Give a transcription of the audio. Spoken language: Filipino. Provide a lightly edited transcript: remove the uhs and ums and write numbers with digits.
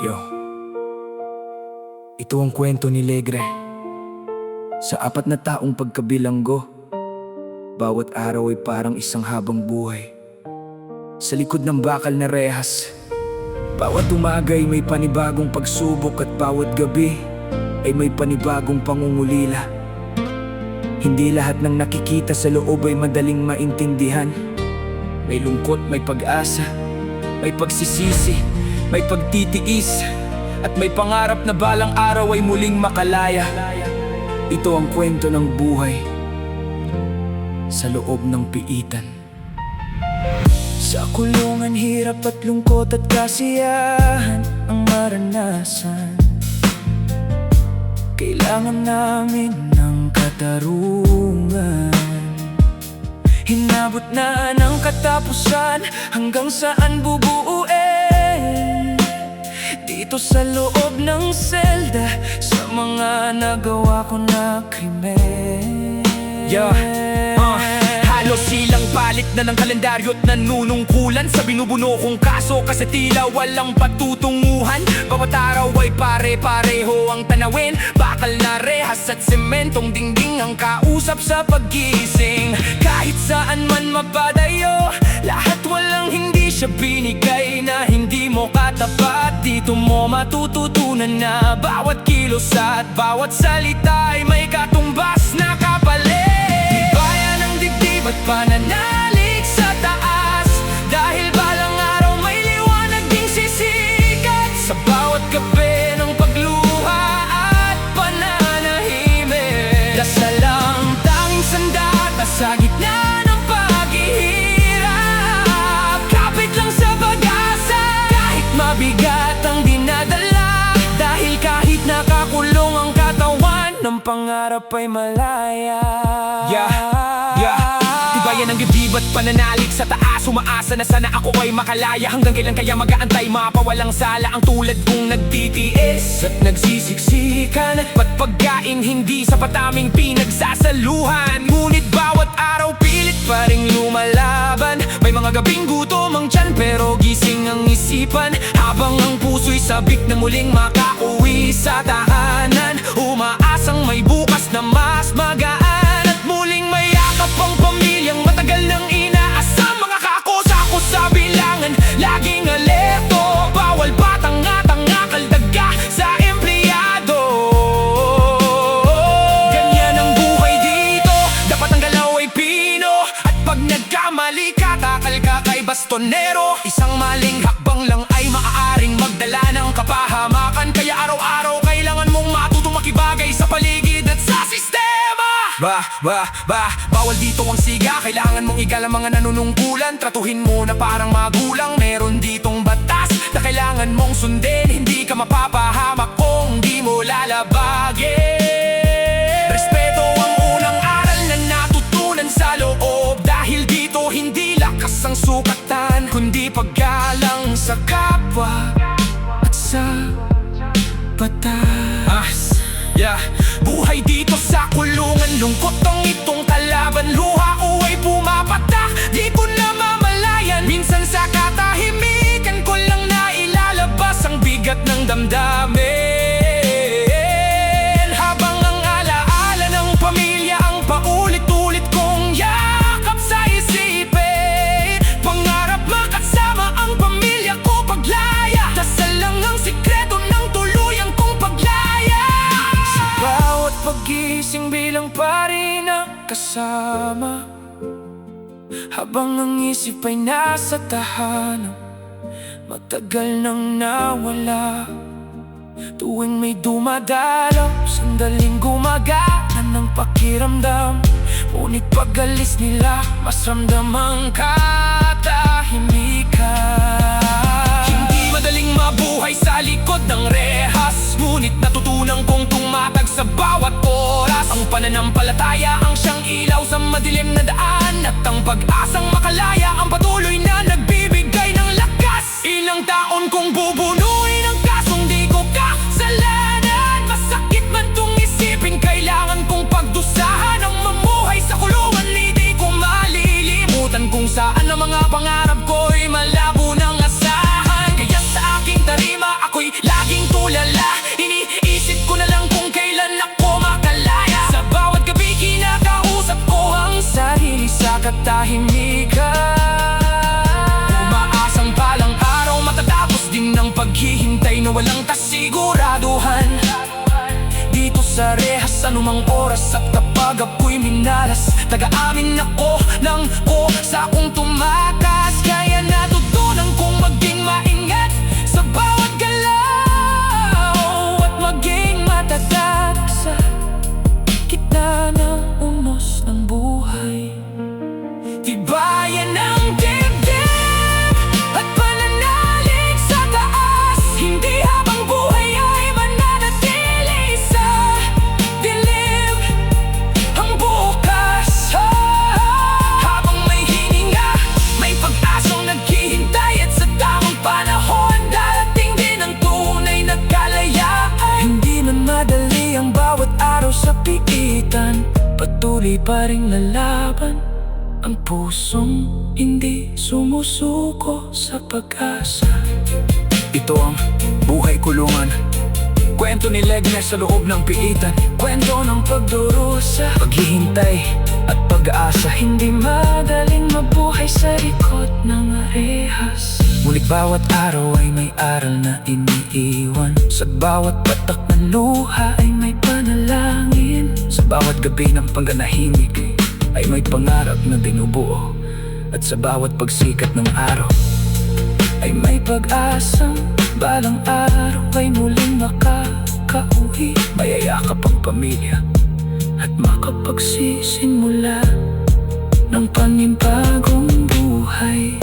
Yo, ito ang kwento ni Legre. Sa 4 na taong pagkabilanggo, bawat araw ay parang isang habang buhay. Sa likod ng bakal na rehas, bawat umaga ay may panibagong pagsubok, at bawat gabi ay may panibagong pangungulila. Hindi lahat ng nakikita sa loob ay madaling maintindihan. May lungkot, may pag-asa, may pagsisisi, may pagtitiis, at may pangarap na balang araw ay muling makalaya. Ito ang kwento ng buhay sa loob ng piitan. Sa kulungan, hirap at lungkot at kasiyahan ang maranasan. Kailangan namin ng katarungan. Hinabot na ng katapusan, hanggang saan bubuuin? Dito sa loob ng selda, sa mga nagawa ko na krimen. Halos silang balik na ng kalendaryo at nanunungkulan sa binubuno kong kaso, kasi tila walang patutunguhan. Bawat araw ay pare-pareho ang tanawin, bakal na rehas at sementong dingding ang kausap sa paggising. Kahit saan man mapadayo, lahat walang hindi siya binigay na hindi mo katapat. Dito mo matututunan na bawat kilos at bawat salita ay may katumbas na kapalit. Bayan ng dibdib at pananalig sa taas, dahil balang araw may liwanag ding sisikat. Sa bawat gabi ng pagluha at pananahimik, dasal ang tanging sandata sa gitna ng paghihirap. Kapit lang sa pag-asa, kahit mabigat ang dinadala, dahil kahit nakakulong ang katawan, ng pangarap ay malaya. Tibayan ng dibdib at pananalig sa taas, umaasa na sana ako ay makalaya. Hanggang kailan kaya mag-aantay, mapawalang sala ang tulad kong nagtitiis at nagsisiksikan, at pagpagaing hindi sapat aming pinagsasaluhan. Ngunit bawat araw pilit pa ring lumalaban. May mga gabing gutom ang tiyan, pero gising ang isipan, habang ang puso'y sabik na muling makauwi sa tahanan. Umaasang may bukas na mas magaan, at muling may yakap ang pamilyang matagal nang inaasam. Mga kako-sako sa bilangan, laging alerto, bawal patanga-tanga, kaldaga sa empleyado. Ganyan ang buhay dito, dapat ang galaw ay pino, at pag nagkamali ka, takal ka kay bastonero. Isang maling hakbang lang ay maaaring magdala ng kapahamakan, kaya araw-araw kailangan mong matutong makibagay sa paligid at sa sistema. Bawal dito ang siga, kailangan mong igalang mga nanunungkulan. Tratuhin mo na parang magulang, meron ditong batas na kailangan mong sundin. Hindi ka mapapahamak kung di mo lalabagin. Respeto ang unang aral na natutunan sa loob, dahil dito hindi lakas ang sukatan, kundi paggalang sa kapwa at sa batas. Buhay dito sa kulungan, lungkot ang itong kalaban. Luha o ay pumapatak, di ko na mamalayan. Minsan sa katahimikan ko lang nailalabas ang bigat ng damdamin, habang ang alaala ng pamilya ang paulit-ulit kong yakap sa isipin. Pangarap makasama ang pamilya ko paglaya, dasal lang ang sikreto ng tuluyang kong paglaya. Sa bawat pagising bilang pari ng kasama, habang ang isip ay nasa tahanan, matagal nang nawala. Tuwing may dumadalaw, sandaling gumagana ng pakiramdam, ngunit pag-alis nila, mas ramdam ang katahimikan. Hindi madaling mabuhay sa likod ng rehas, ngunit natutunan kong tumatag sa bawat oras. Ang pananampalataya ang siyang ilaw sa madilim na daan, at ang pag-asang makalaya ang patuloy na nagbibigay ng lakas. Ilang taon kong bubunuin ang kasong di ko kasalanan. Masakit man tung isipin, kailangan kong pagdusahan ang mamuhay sa kulungan. Hindi ko malilimutan kung saan ang mga pangarap ko'y malabo ng asahan. Kaya sa aking tarima ako'y walang kasiguraduhan. Dito sa rehas, anumang oras at kapag ako'y minalas, taga-amin ako ng sa akong tumakas. Kaya natutunan kong maging maingat sa bawat galaw at maging matatag sa gitna ng unos ng buhay. Tibayan ang dibdib at pananalig sa taas, hindi habang buhay ay mananatili sa dilim ang bukas. Habang may hininga, may pag-asang naghihintay, at sa tamang panahon darating din ang tunay na kalayaan. Hindi man madali ang bawat araw sa piitan, patuloy pa ring lalaban ang pusong hindi sumusuko sa pag-asa. Ito ang Buhay Kulungan, kwento ni Legnes sa loob ng piitan, kwento ng pagdurusa, paghihintay at pag-asa. Hindi madaling mabuhay sa likod ng rehas. Mulik bawat araw ay may aral na iniiwan, sa bawat patak ng luha ay may panalangin, sa bawat gabi ng pangganahimik ay may pangarap na binubuo, at sa bawat pagsikat ng araw ay may pag-asang balang araw ay muling makakauwi. Mayayakap ang pamilya at makapagsisimula ng panibagong buhay.